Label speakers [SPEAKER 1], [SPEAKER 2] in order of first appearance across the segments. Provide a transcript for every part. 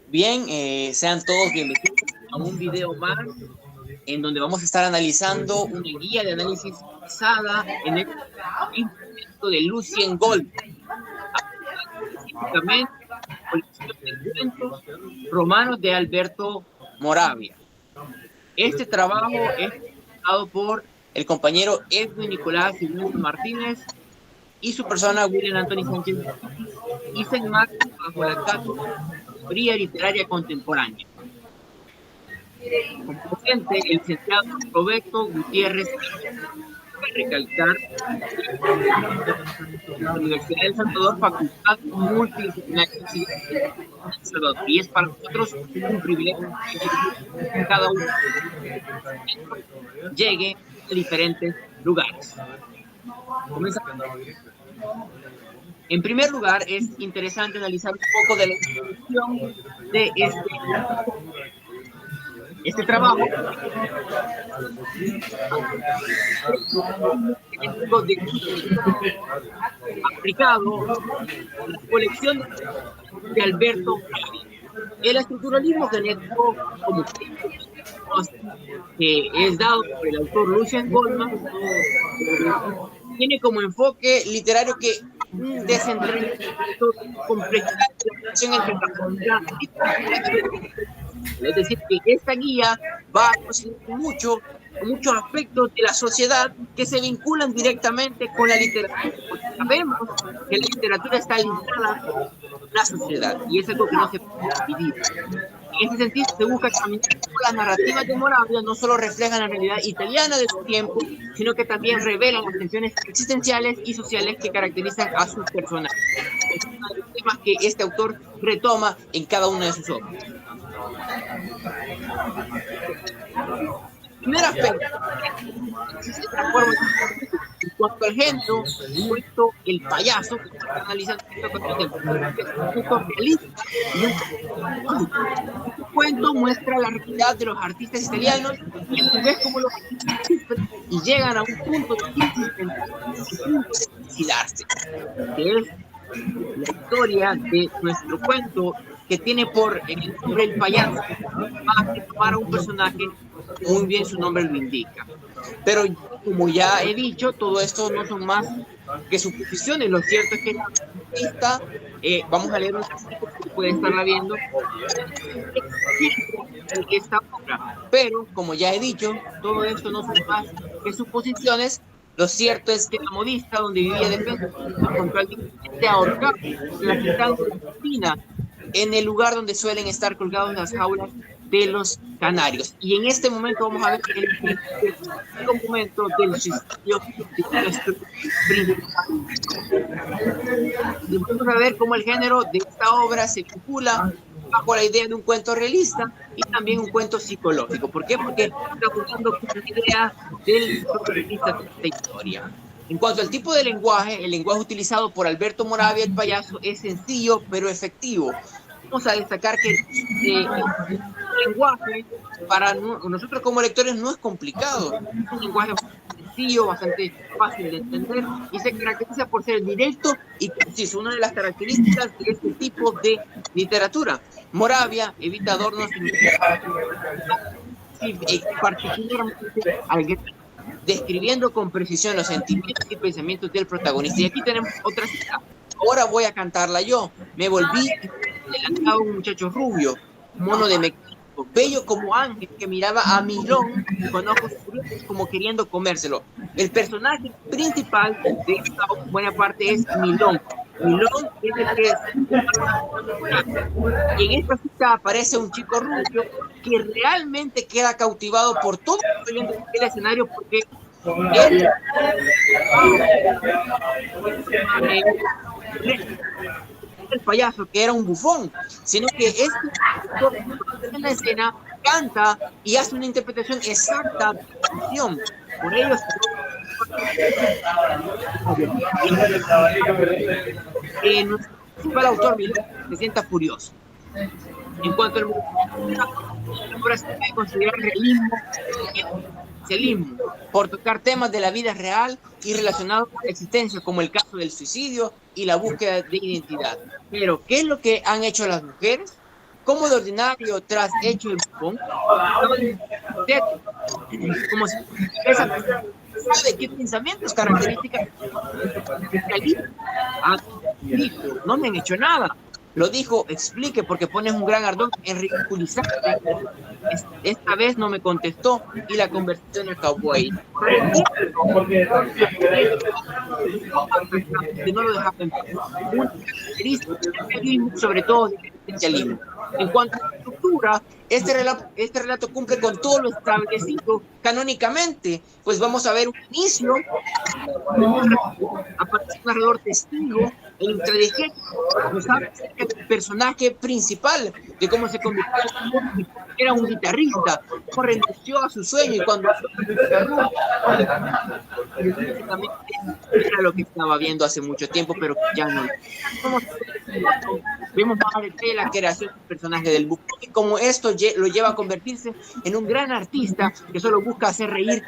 [SPEAKER 1] Bien, sean todos bienvenidos a un video más en donde vamos a estar analizando una guía de análisis basada en el instrumento de Lucien Goldman, específicamente colección de cuentos romanos de Alberto Moravia. Este trabajo es realizado por el compañero Edwin Nicolás Ignacio Martínez y su persona William Anthony Sánchez, y se enmarca bajo la categoría literaria contemporánea. Como docente, el licenciado Roberto Gutiérrez, recalcar la Universidad de El Salvador, Facultad Multidisciplinaria de El Salvador, y es para nosotros un privilegio que cada uno llegue a diferentes lugares. Comenzamos. En primer lugar, es interesante analizar un poco de la introducción de este trabajo aplicado a la colección de Alberto Moravia. El estructuralismo genético, como que es dado por el autor Lucien Goldman, tiene como enfoque literario que descentralizado complejidad de la relación entre la comunidad. Es decir, que esta guía va a considerar muchos aspectos de la sociedad que se vinculan directamente con la literatura. Porque sabemos que la literatura está ligada a la sociedad y es algo que no se puede dividir. En ese sentido, se busca caminar con las narrativas de Moravia, no solo reflejan la realidad italiana de su tiempo, sino que también revelan las tensiones existenciales y sociales que caracterizan a sus personajes. Es uno de los temas que este autor retoma en cada una de sus obras. Primer aspecto, en cuanto al género, puesto el payaso, que está analizando un realista y un cuento muestra la realidad de los artistas italianos y a su vez como los artistas sufren y llegan a un punto de suicidarse, que es la historia de nuestro cuento, que tiene por el nombre el payaso, para un personaje, muy bien su nombre lo indica. Pero como ya he dicho, todo esto no son más que suposiciones. Lo cierto es que la artista, vamos a leer un artículo que puede estarla viendo, esta obra. Pero como ya he dicho, todo esto no son más que suposiciones. Lo cierto es que la modista donde vivía de frente encontró al de ahorcado la quitanda en el lugar donde suelen estar colgados las jaulas de los canarios. Y en este momento vamos a ver el documento del suicidio de nuestro principal. Y vamos a ver cómo el género de esta obra se vincula bajo la idea de un cuento realista y también un cuento psicológico. ¿Por qué? Porque está jugando con la idea del protagonista de esta historia. En cuanto al tipo de lenguaje, el lenguaje utilizado por Alberto Moravia, el payaso, es sencillo pero efectivo. Vamos a destacar que el lenguaje para nosotros como lectores no es complicado, es un lenguaje sencillo, bastante fácil de entender y se caracteriza por ser directo y conciso, una de las características de este tipo de literatura. Moravia evita adornos particularmente describiendo con precisión los sentimientos y pensamientos del protagonista. Y aquí tenemos otra cita. Ahora voy a cantarla yo. Me volví adelantado un muchacho rubio, mono de México, bello como ángel, que miraba a Milón con ojos curiosos como queriendo comérselo. El personaje principal de esta buena parte es Milón. Milón es el que es. Y en esta cita aparece un chico rubio que realmente queda cautivado por todo el escenario, porque él el payaso, que era un bufón, sino que en la escena canta y hace una interpretación exacta de la canción. Por ello nuestro principal autor se sienta furioso. En cuanto al obra se puede considerar realismo existencialismo, por tocar temas de la vida real y relacionados con la existencia, como el caso del suicidio y la búsqueda de identidad. Pero, ¿qué es lo que han hecho las mujeres? Como de ordinario, tras hecho el bufón, como si esa persona sabe qué pensamientos, características dijo, no me han hecho nada. Lo dijo, explique, porque pones un gran ardor en ridiculizarte. Esta vez no me contestó y la conversación acabó ahí. Que no lo dejaba en paz. Una característica del periodismo, sobre todo del existencialismo. En cuanto a la estructura, este relato cumple con todo lo establecido canónicamente. Pues vamos a ver un inicio, aparece un narrador testigo, el intradegético nos habla acerca del personaje principal, de cómo se convirtió en era un guitarrista, cómo renunció a su sueño y cuando era lo que estaba viendo hace mucho tiempo, pero ya no. Vemos más de la creación del personaje del bufón y cómo esto lo lleva a convertirse en un gran artista que solo busca hacer reír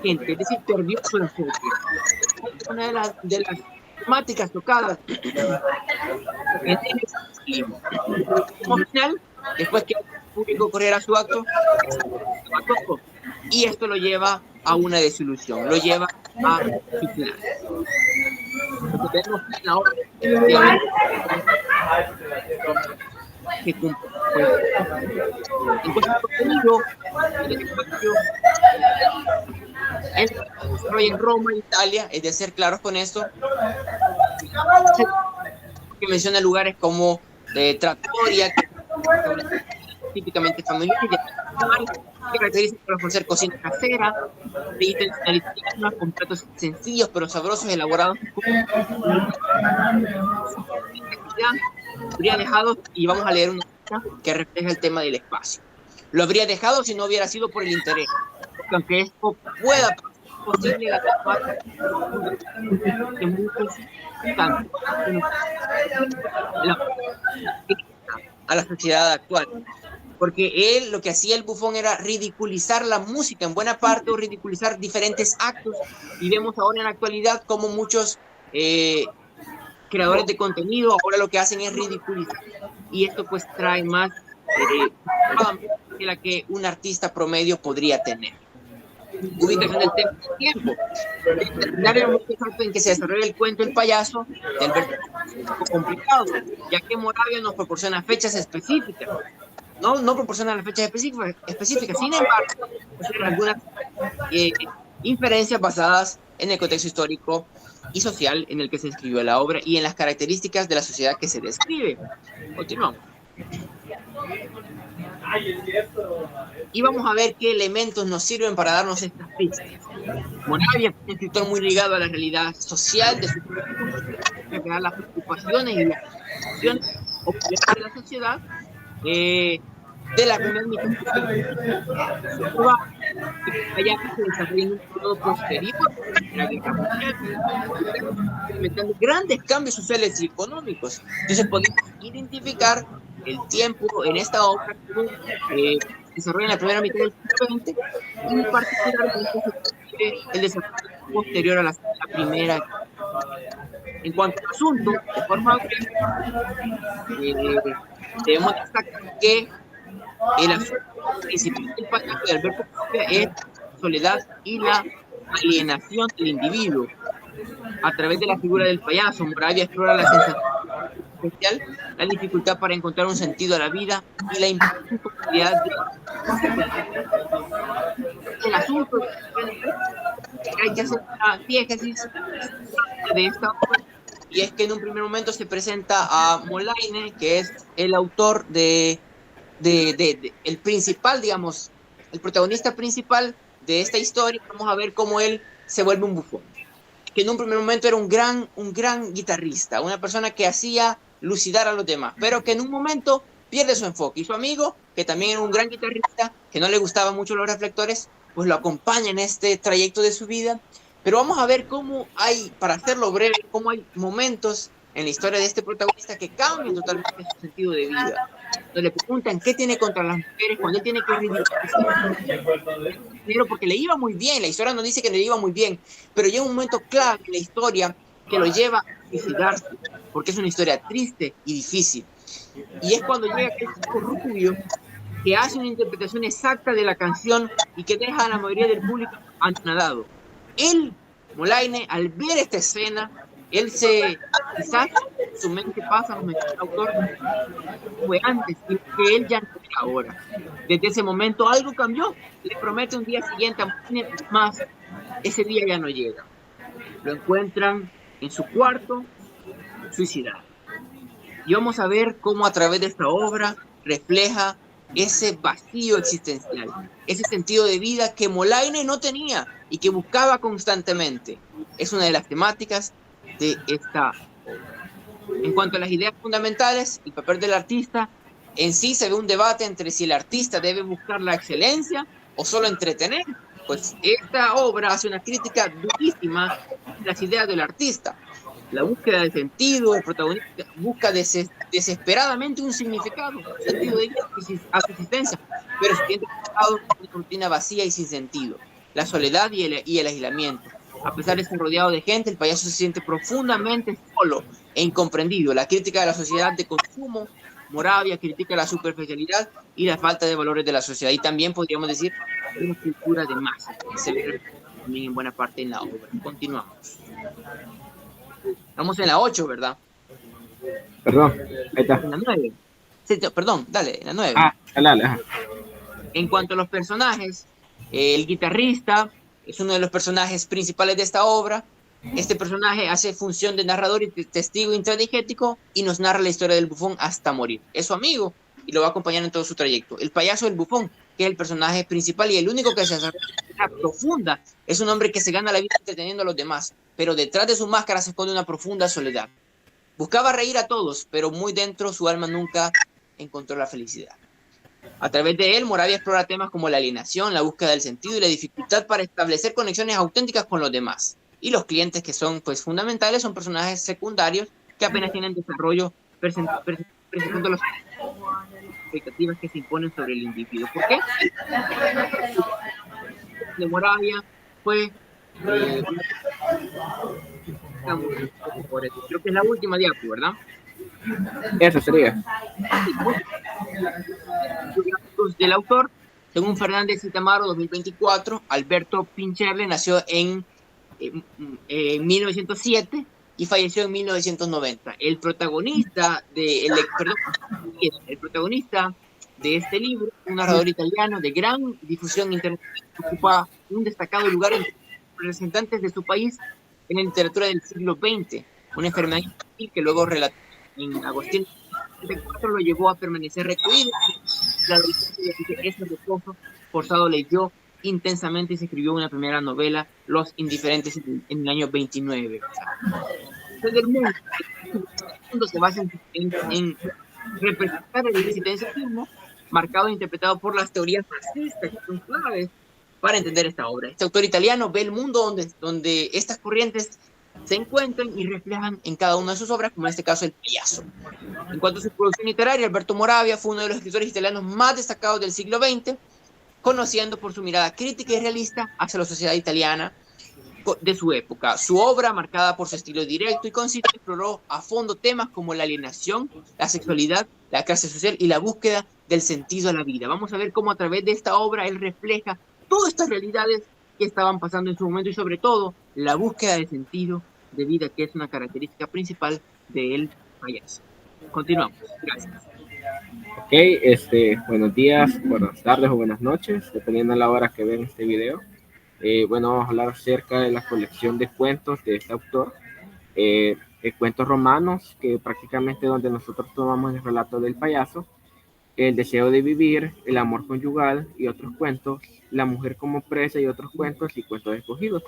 [SPEAKER 1] gente, es decir, perdió su enfoque. Una de las temáticas tocadas en el final, después que el público corriera su acto, y esto lo lleva a una desilusión, lo lleva a suicidar. Vemos la obra que cumple. En cuanto al contenido, el espacio se desarrolla en Roma, Italia, es de ser claros con esto, que menciona lugares como de trattoria, típicamente familiares, que caracterizan por ser cocina casera, de intencionalidad, con platos sencillos pero sabrosos, elaborados habría dejado, y vamos a leer una cita que refleja el tema del espacio. Lo habría dejado si no hubiera sido por el interés, porque aunque esto pueda ser posible, que muchos a la sociedad actual, porque él lo que hacía el bufón era ridiculizar la música en buena parte o ridiculizar diferentes actos, y vemos ahora en la actualidad como muchos creadores de contenido ahora lo que hacen es ridiculizar, y esto pues trae más de la que un artista promedio podría tener. Ubicación del tiempo. Dar el momento exacto en que se desarrolla el cuento El payaso del verso es un poco complicado, ya que Moravia nos proporciona fechas específicas. No proporciona las fechas específicas, sin embargo, algunas inferencias basadas en el contexto histórico y social en el que se escribió la obra y en las características de la sociedad que se describe. Continuamos. Y vamos a ver qué elementos nos sirven para darnos estas pistas. Moravia es un escritor muy ligado a la realidad social de su crear las preocupaciones y las situaciones de la sociedad, de la comunidad allá se desarrolla en un periodo posterior a la guerra mundial, implementando grandes cambios sociales y económicos. Entonces podemos identificar el tiempo en esta obra que se desarrolla en la primera mitad del siglo XX y particularmente el desarrollo posterior a la primera. En cuanto al asunto, de forma debemos destacar que el asunto principal del payaso de Alberto Correa es la soledad y la alienación del individuo. A través de la figura del payaso, Moravia explora la sensación especial, la dificultad para encontrar un sentido a la vida y la imposibilidad del asunto. Hay que hacer una diégesis de esta obra, y es que en un primer momento se presenta a Molaine, que es el autor el principal, digamos, el protagonista principal de esta historia. Vamos a ver cómo él se vuelve un bufón, que en un primer momento era un gran guitarrista, una persona que hacía lucidar a los demás, pero que en un momento pierde su enfoque, y su amigo, que también era un gran guitarrista, que no le gustaban mucho los reflectores, pues lo acompaña en este trayecto de su vida. Pero vamos a ver cómo hay, para hacerlo breve, cómo hay momentos en la historia de este protagonista que cambian totalmente su sentido de vida. Donde le preguntan qué tiene contra las mujeres, cuando él tiene que ridiculizar dinero porque le iba muy bien, la historia nos dice que le iba muy bien, pero llega un momento clave en la historia que lo lleva a suicidarse, porque es una historia triste y difícil. Y es cuando llega aquel chico rubio que hace una interpretación exacta de la canción y que deja a la mayoría del público anonadado. Él, Molaine, al ver esta escena, quizás su mente pasa a los mensajes del autor, fue antes y que él ya no era ahora. Desde ese momento algo cambió. Le promete un día siguiente a Molaine, más ese día ya no llega. Lo encuentran en su cuarto, suicidado. Y vamos a ver cómo a través de esta obra refleja ese vacío existencial, ese sentido de vida que Molaine no tenía y que buscaba constantemente. Es una de las temáticas de esta obra. En cuanto a las ideas fundamentales, el papel del artista, en sí se ve un debate entre si el artista debe buscar la excelencia o solo entretener. Pues esta obra hace una crítica durísima de las ideas del artista. La búsqueda de sentido, el protagonista busca desesperadamente un significado, un sentido de vida a su existencia, pero se siente atrapado en una rutina vacía y sin sentido. La soledad y el aislamiento. A pesar de estar rodeado de gente, el payaso se siente profundamente solo e incomprendido. La crítica de la sociedad de consumo, Moravia critica la superficialidad y la falta de valores de la sociedad. Y también podríamos decir una cultura de masas que se ve también en buena parte en la obra. Continuamos. Estamos en la 8, ¿verdad?
[SPEAKER 2] Perdón, ahí está.
[SPEAKER 1] En la 9. Sí, perdón, dale, en la 9.
[SPEAKER 2] Ah, dale, ajá.
[SPEAKER 1] En cuanto a los personajes, el guitarrista es uno de los personajes principales de esta obra. Este personaje hace función de narrador y testigo intradigético y nos narra la historia del bufón hasta morir. Es su amigo y lo va a acompañar en todo su trayecto. El payaso del bufón, que es el personaje principal y el único que se hace profunda, es un hombre que se gana la vida entreteniendo a los demás, pero detrás de su máscara se esconde una profunda soledad. Buscaba reír a todos, pero muy dentro su alma nunca encontró la felicidad. A través de él, Moravia explora temas como la alienación, la búsqueda del sentido y la dificultad para establecer conexiones auténticas con los demás. Y los clientes que son pues fundamentales son personajes secundarios que apenas tienen desarrollo presentando las expectativas que se imponen sobre el individuo. ¿Por qué? De Moravia fue creo que es la última diapo, ¿verdad?
[SPEAKER 2] Eso sería.
[SPEAKER 1] Del autor, según Fernández y Tamaro, 2024, Alberto Pincherle nació en 1907 y falleció en 1990. El protagonista el protagonista de este libro, un narrador italiano de gran difusión internacional, ocupa un destacado lugar entre representantes de su país en la literatura del siglo XX, una enfermedad que luego relató en Agostín lo llevó a permanecer recluido. La ese reposo forzado leyó intensamente y se escribió una primera novela, Los Indiferentes, en el año 29. El mundo se basa en representar el existencialismo marcado e interpretado por las teorías marxistas, que son claves para entender esta obra. Este autor italiano ve el mundo donde estas corrientes se encuentran y reflejan en cada una de sus obras, como en este caso El Payaso. En cuanto a su producción literaria, Alberto Moravia fue uno de los escritores italianos más destacados del siglo XX, conociendo por su mirada crítica y realista hacia la sociedad italiana de su época. Su obra, marcada por su estilo directo y conciso, exploró a fondo temas como la alienación, la sexualidad, la clase social y la búsqueda del sentido a la vida. Vamos a ver cómo a través de esta obra él refleja todas estas realidades que estaban pasando en su momento y sobre todo la búsqueda de sentido de vida, que es una característica principal de El Payaso. Continuamos. Gracias.
[SPEAKER 2] Ok, buenos días, buenas tardes o buenas noches, dependiendo de la hora que ven este video. Bueno, vamos a hablar acerca de la colección de cuentos de este autor, cuentos romanos, que prácticamente donde nosotros tomamos el relato del payaso, El deseo de vivir, El amor conyugal y otros cuentos, La mujer como presa y otros cuentos y cuentos escogidos.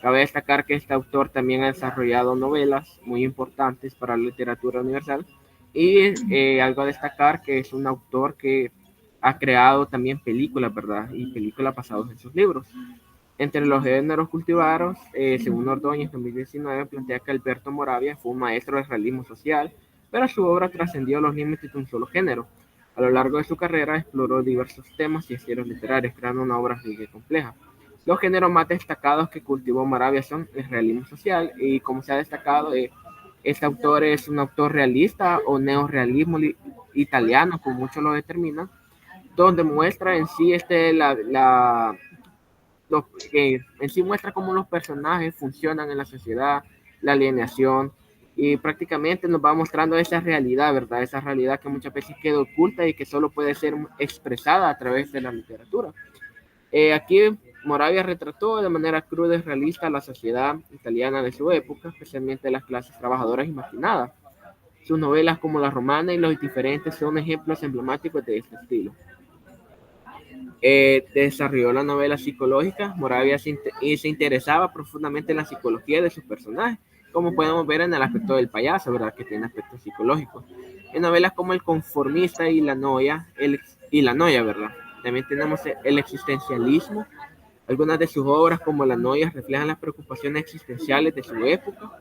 [SPEAKER 2] Cabe destacar que este autor también ha desarrollado novelas muy importantes para la literatura universal y algo a destacar que es un autor que ha creado también películas, ¿verdad? Y películas basadas en sus libros. Entre los géneros cultivados, según Ordóñez 2019, plantea que Alberto Moravia fue un maestro del realismo social, pero su obra trascendió los límites de un solo género. A lo largo de su carrera exploró diversos temas y estilos literarios, creando una obra rica y compleja. Los géneros más destacados que cultivó Moravia son el realismo social y, como se ha destacado, este autor es un autor realista o neorrealismo italiano, como muchos lo determinan, donde muestra en sí que en sí muestra cómo los personajes funcionan en la sociedad, la alienación, y prácticamente nos va mostrando esa realidad, ¿verdad? Esa realidad que muchas veces queda oculta y que solo puede ser expresada a través de la literatura. Aquí Moravia retrató de manera cruda y realista la sociedad italiana de su época, especialmente las clases trabajadoras y marginadas. Sus novelas como La Romana y Los Indiferentes son ejemplos emblemáticos de este estilo. Desarrolló la novela psicológica. Moravia se interesaba profundamente en la psicología de sus personajes, como podemos ver en el aspecto del payaso, ¿verdad? Que tiene aspectos psicológicos. En novelas como El Conformista y La Noia, ¿verdad? También tenemos el existencialismo. Algunas de sus obras, como La Noia, reflejan las preocupaciones existenciales de su época,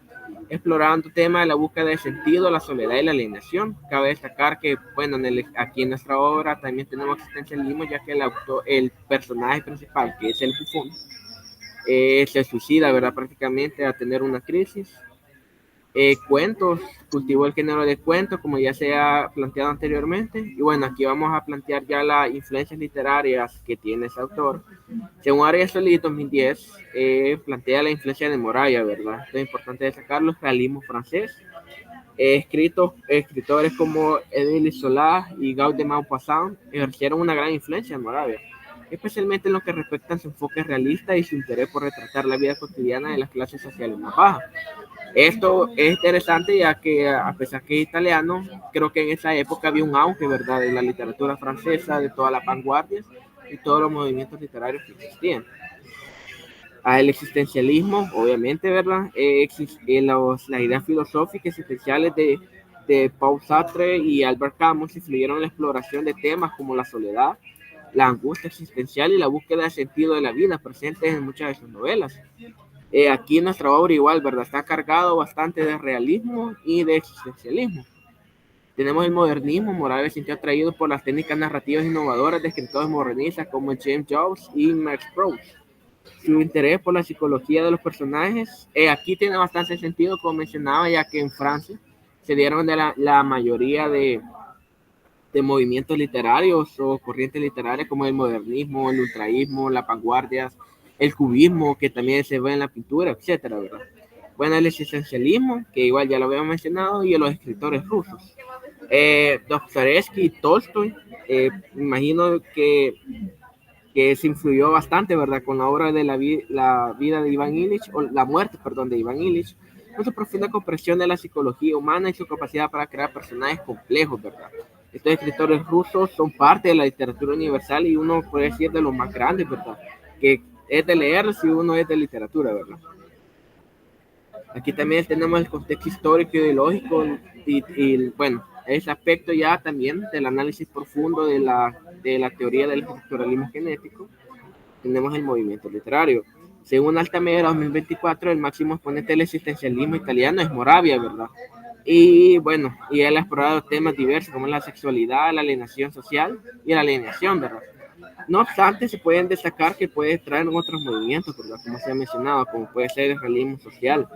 [SPEAKER 2] explorando temas de la búsqueda de sentido, la soledad y la alienación. Cabe destacar que, bueno, aquí en nuestra obra también tenemos existencialismo, ya que el personaje principal, que es el bufón, se suicida, ¿verdad? Prácticamente a tener una crisis. Cuentos, cultivó el género de cuentos, como ya se ha planteado anteriormente. Y bueno, aquí vamos a plantear ya las influencias literarias que tiene ese autor. Según Arias Solís 2010, plantea la influencia de Moravia, ¿verdad? Esto es importante destacarlo, el realismo francés. Escritores como Émile Zola y Gaud de Maupassant ejercieron una gran influencia en Moravia, especialmente en lo que respecta a su enfoque realista y su interés por retratar la vida cotidiana de las clases sociales más bajas. Esto es interesante, ya que a pesar que es italiano, creo que en esa época había un auge, ¿verdad?, de la literatura francesa, de todas las vanguardias y todos los movimientos literarios que existían. El existencialismo, obviamente, ¿verdad? Las ideas filosóficas existenciales de Paul Sartre y Albert Camus influyeron en la exploración de temas como la soledad, la angustia existencial y la búsqueda de sentido de la vida, presentes en muchas de sus novelas. Aquí nuestra obra igual, ¿verdad? Está cargado bastante de realismo y de existencialismo. Tenemos el modernismo. Moravia se sintió atraído por las técnicas narrativas innovadoras de escritores modernistas como James Joyce y Max Proust. Su interés por la psicología de los personajes, aquí tiene bastante sentido, como mencionaba, ya que en Francia se dieron la mayoría de movimientos literarios o corrientes literarias como el modernismo, el ultraísmo, las vanguardias, el cubismo, que también se ve en la pintura, etcétera, ¿verdad? Bueno, el existencialismo, que igual ya lo habíamos mencionado, y los escritores rusos. Dostoyevsky y Tolstoy, imagino que se influyó bastante, ¿verdad?, con la obra de la vida de Iván Ilich, o la muerte, perdón, de Iván Ilich, con su profunda comprensión de la psicología humana y su capacidad para crear personajes complejos, ¿verdad? Estos escritores rusos son parte de la literatura universal y uno puede decir de los más grandes, ¿verdad?, que es de leer si uno es de literatura, ¿verdad? Aquí también tenemos el contexto histórico y ideológico y bueno, ese aspecto ya también del análisis profundo de la teoría del estructuralismo genético. Tenemos el movimiento literario. Según Altamira 2024, el máximo exponente del existencialismo italiano es Moravia, ¿verdad? Y bueno, y él ha explorado temas diversos como la sexualidad, la alienación social y la alienación, ¿verdad? No obstante, se pueden destacar que puede traer otros movimientos, ¿verdad?, como se ha mencionado, como puede ser el realismo social.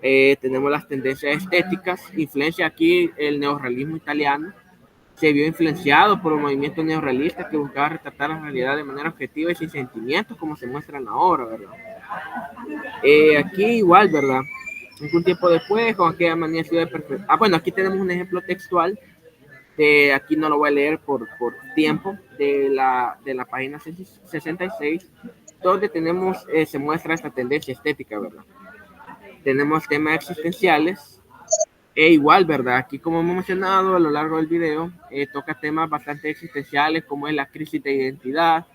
[SPEAKER 2] Tenemos las tendencias estéticas, influencia aquí el neorrealismo italiano, se vio influenciado por un movimiento neorrealista que buscaba retratar la realidad de manera objetiva y sin sentimientos, como se muestra en la obra, ¿verdad? Aquí igual, ¿verdad? Un tiempo después, con aquella manía de perfección. Bueno, aquí tenemos un ejemplo textual, aquí no lo voy a leer por tiempo, de la página 66, donde se muestra esta tendencia estética, ¿verdad? Tenemos temas existenciales, igual, ¿verdad? Aquí, como hemos mencionado a lo largo del video, toca temas bastante existenciales, como es la crisis de identidad.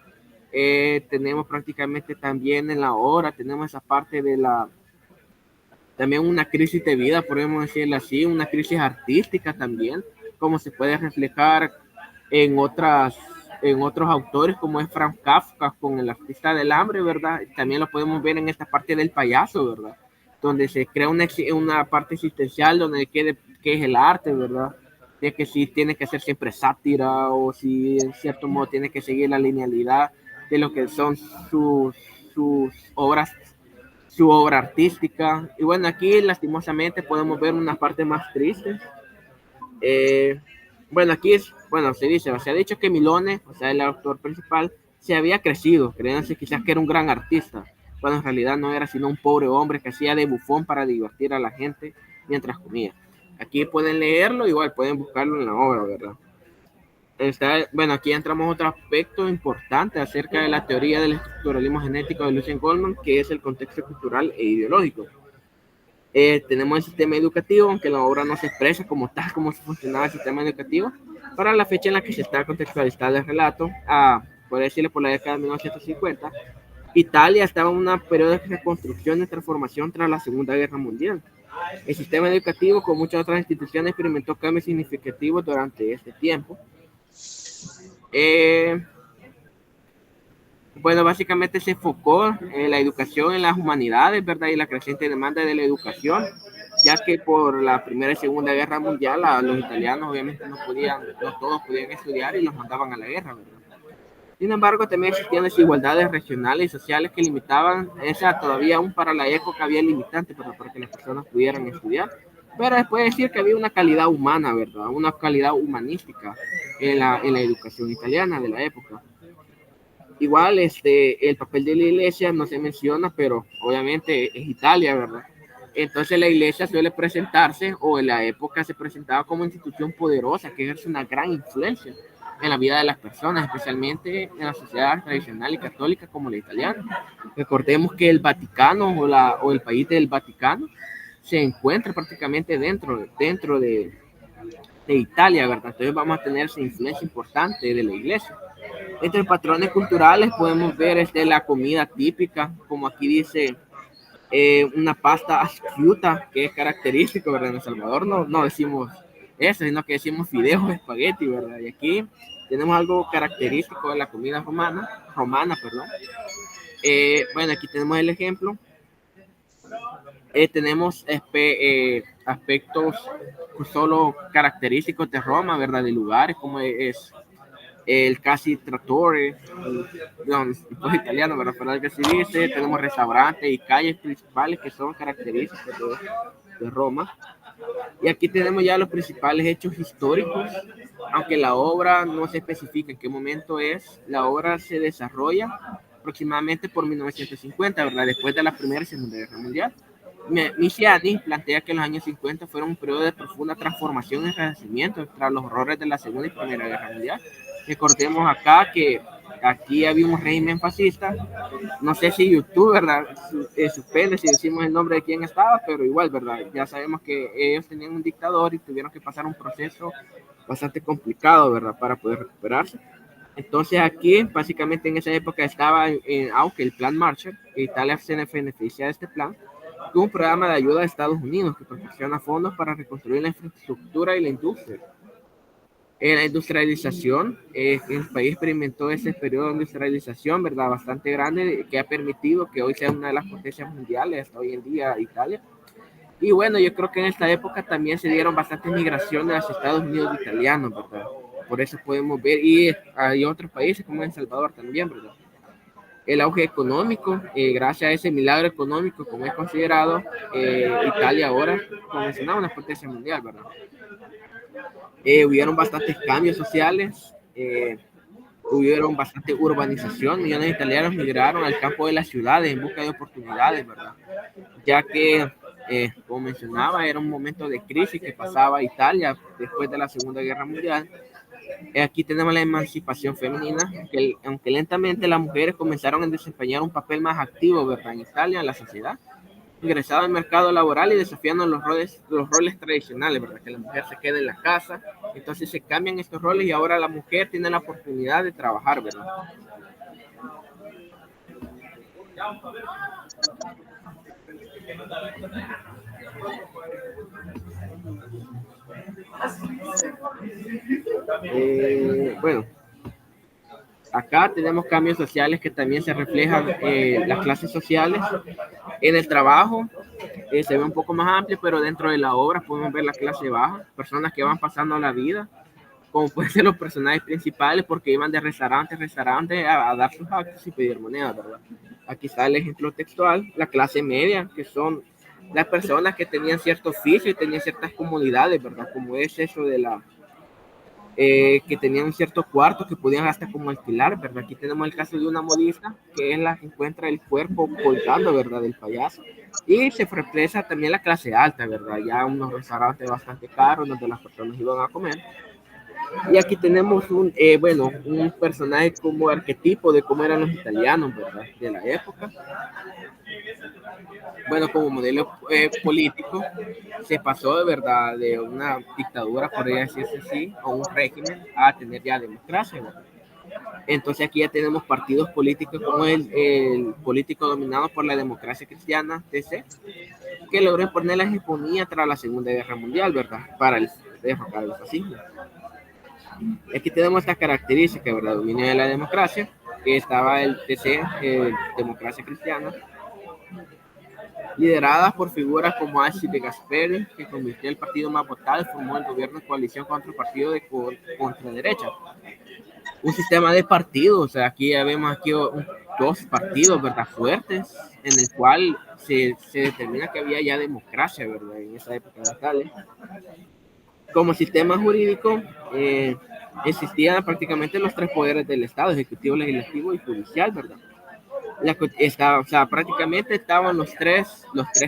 [SPEAKER 2] Tenemos prácticamente también en la obra, tenemos esa parte también una crisis de vida, podemos decirlo así, una crisis artística también, como se puede reflejar en otros autores, como es Franz Kafka con El artista del hambre, ¿verdad? También lo podemos ver en esta parte del payaso, ¿verdad?, donde se crea una parte existencial, donde qué es el arte, ¿verdad? de que si tiene que ser siempre sátira o si en cierto modo tiene que seguir la linealidad de lo que son sus obras, su obra artística. Y bueno, aquí lastimosamente podemos ver una parte más triste. Bueno, aquí bueno, se ha dicho que Milone, o sea, el autor principal, se había crecido, creyéndose quizás que era un gran artista, cuando en realidad no era sino un pobre hombre que hacía de bufón para divertir a la gente mientras comía. Aquí pueden leerlo, igual pueden buscarlo en la obra, ¿verdad? Bueno, aquí entramos a otro aspecto importante acerca de la teoría del estructuralismo genético de Lucien Goldman, que es el contexto cultural e ideológico. Tenemos el sistema educativo, aunque la obra no se expresa como tal como funcionaba el sistema educativo, para la fecha en la que se está contextualizando el relato, por decirle por la década de 1950, Italia estaba en un periodo de reconstrucción y transformación tras la Segunda Guerra Mundial. El sistema educativo, con muchas otras instituciones, experimentó cambios significativos durante este tiempo. Bueno, básicamente se enfocó la educación en las humanidades, ¿verdad? Y la creciente demanda de la educación, ya que por la Primera y Segunda Guerra Mundial los italianos obviamente no todos podían estudiar y los mandaban a la guerra, ¿verdad? Sin embargo, también existían desigualdades regionales y sociales que limitaban, todavía aún para la época había limitantes, ¿verdad? Para que las personas pudieran estudiar. Pero se puede decir que había una calidad humana, ¿verdad? Una calidad humanística en la educación italiana de la época. Igual, el papel de la iglesia no se menciona, pero obviamente es Italia, ¿verdad? Entonces la iglesia suele presentarse, o en la época se presentaba como institución poderosa que ejerce una gran influencia en la vida de las personas, especialmente en la sociedad tradicional y católica como la italiana. Recordemos que el Vaticano o el país del Vaticano se encuentra prácticamente dentro de Italia, ¿verdad? Entonces vamos a tener esa influencia importante de la iglesia. Entre patrones culturales podemos ver la comida típica, como aquí dice, una pasta asciuta, que es característico, ¿verdad? En El Salvador no decimos eso, sino que decimos fideos o espagueti, ¿verdad? Y aquí tenemos algo característico de la comida romana, perdón. Bueno, aquí tenemos el ejemplo. Tenemos aspectos solo característicos de Roma, ¿verdad? De lugares, como es el Casi Trattore, no italiano, ¿verdad? Pero que así dice, tenemos restaurantes y calles principales que son características de Roma. Y aquí tenemos ya los principales hechos históricos, aunque la obra no se especifica en qué momento es. La obra se desarrolla aproximadamente por 1950, ¿verdad? Después de la Primera y Segunda Guerra Mundial. Misiani plantea que los años 50 fueron un periodo de profunda transformación y renacimiento tras los horrores de la Segunda y Primera Guerra Mundial. Recordemos acá que aquí había un régimen fascista. No sé si YouTube, ¿verdad? Suspende si decimos el nombre de quién estaba, pero igual, ¿verdad? Ya sabemos que ellos tenían un dictador y tuvieron que pasar un proceso bastante complicado, ¿verdad? Para poder recuperarse. Entonces aquí, básicamente en esa época estaba en auge el Plan Marshall, que Italia se beneficia de este plan, un programa de ayuda de Estados Unidos que proporciona fondos para reconstruir la infraestructura y la industria. En la industrialización, el país experimentó ese periodo de industrialización, ¿verdad? Bastante grande, que ha permitido que hoy sea una de las potencias mundiales, hasta hoy en día Italia. Y bueno, yo creo que en esta época también se dieron bastantes migraciones hacia Estados Unidos italianos, ¿verdad? Por eso podemos ver, y hay otros países como El Salvador también, ¿verdad? El auge económico, gracias a ese milagro económico, como es considerado, Italia ahora, como mencionaba, una potencia mundial, ¿verdad? Hubieron bastantes cambios sociales, hubieron bastante urbanización, millones de italianos migraron al campo de las ciudades en busca de oportunidades, ¿verdad? Ya que, como mencionaba, era un momento de crisis que pasaba Italia después de la Segunda Guerra Mundial. Aquí tenemos la emancipación femenina, que aunque lentamente las mujeres comenzaron a desempeñar un papel más activo, ¿verdad? En Italia, en la sociedad, ingresado al mercado laboral y desafiando los roles tradicionales, ¿verdad? Que la mujer se quede en la casa, entonces se cambian estos roles y ahora la mujer tiene la oportunidad de trabajar, ¿verdad? Bueno, acá tenemos cambios sociales que también se reflejan en las clases sociales, en el trabajo. se ve un poco más amplio, pero dentro de la obra podemos ver la clase baja, personas que van pasando la vida, como pueden ser los personajes principales, porque iban de restaurante a restaurante a dar sus actos y pedir monedas, ¿verdad? Aquí está el ejemplo textual, la clase media, que son las personas que tenían cierto oficio y tenían ciertas comunidades, ¿verdad? Como es eso de la que tenían un cierto cuarto que podían hasta como alquilar, ¿verdad? Aquí tenemos el caso de una modista que es la que encuentra el cuerpo colgando, ¿verdad? Del payaso. Y se expresa también la clase alta, ¿verdad? Ya unos restaurantes bastante caros donde las personas iban a comer. Y aquí tenemos un personaje como arquetipo de cómo eran los italianos, ¿verdad? De la época. Bueno, como modelo político, se pasó de verdad de una dictadura, podría decirse así, o un régimen, a tener ya democracia, ¿verdad? Entonces aquí ya tenemos partidos políticos como el político dominado por la democracia cristiana, DC, que logró imponer la hegemonía tras la Segunda Guerra Mundial, ¿verdad? Para derrocar el fascismo. Aquí tenemos esta característica, ¿verdad? Dominio de la democracia, que estaba el DC, democracia cristiana, lideradas por figuras como Alcide de Gasperi, que convirtió el partido más votado y formó el gobierno de coalición contra el partido de contraderecha. Un sistema de partidos, o sea, aquí ya vemos aquí dos partidos, ¿verdad? Fuertes, en el cual se determina que había ya democracia, ¿verdad? En esa época de Italia. Como sistema jurídico, existían prácticamente los tres poderes del Estado, ejecutivo, legislativo y judicial, ¿verdad? O sea, prácticamente estaban los tres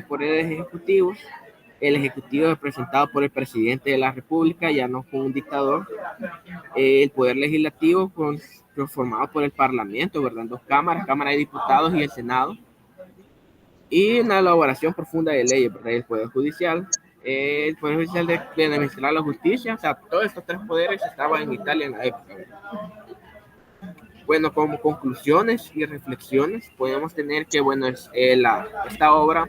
[SPEAKER 2] poderes ejecutivos. El ejecutivo representado por el presidente de la República, ya no con un dictador. El poder legislativo formado por el Parlamento, ¿verdad? Dos cámaras, Cámara de Diputados y el Senado. Y una elaboración profunda de leyes, ¿verdad? El poder judicial. El poder judicial de administrar la justicia. O sea, todos estos tres poderes estaban en Italia en la época, ¿verdad? Bueno, como conclusiones y reflexiones, podemos tener que, bueno, esta obra,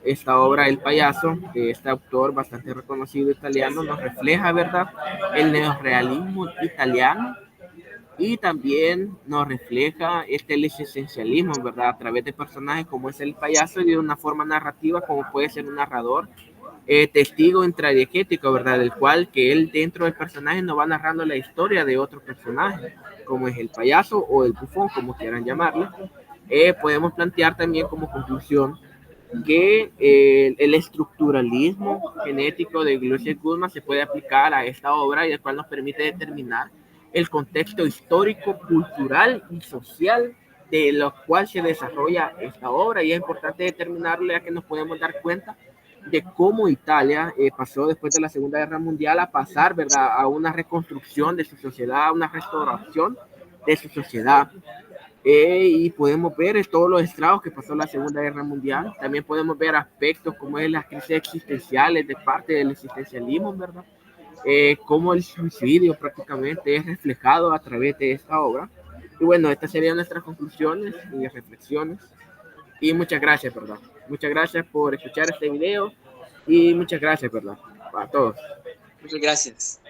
[SPEAKER 2] El payaso, de este autor bastante reconocido italiano, nos refleja, ¿verdad?, el neorrealismo italiano y también nos refleja el existencialismo, ¿verdad?, a través de personajes como es el payaso y de una forma narrativa como puede ser un narrador, testigo intradiegético, ¿verdad?, del cual que él dentro del personaje nos va narrando la historia de otro personaje, como es el payaso o el bufón, como quieran llamarlo. Podemos plantear también como conclusión que el estructuralismo genético de Lucius Guzmán se puede aplicar a esta obra y el cual nos permite determinar el contexto histórico, cultural y social de lo cual se desarrolla esta obra, y es importante determinarlo ya que nos podemos dar cuenta de cómo Italia pasó después de la Segunda Guerra Mundial a pasar, ¿verdad?, a una reconstrucción de su sociedad, a una restauración de su sociedad. Y podemos ver todos los estragos que pasó la Segunda Guerra Mundial. También podemos ver aspectos como es las crisis existenciales de parte del existencialismo, ¿verdad? Cómo el suicidio prácticamente es reflejado a través de esta obra. Y bueno, estas serían nuestras conclusiones y reflexiones. Y muchas gracias, ¿verdad? Muchas gracias por escuchar este video y muchas gracias, ¿verdad? A todos.
[SPEAKER 1] Muchas gracias.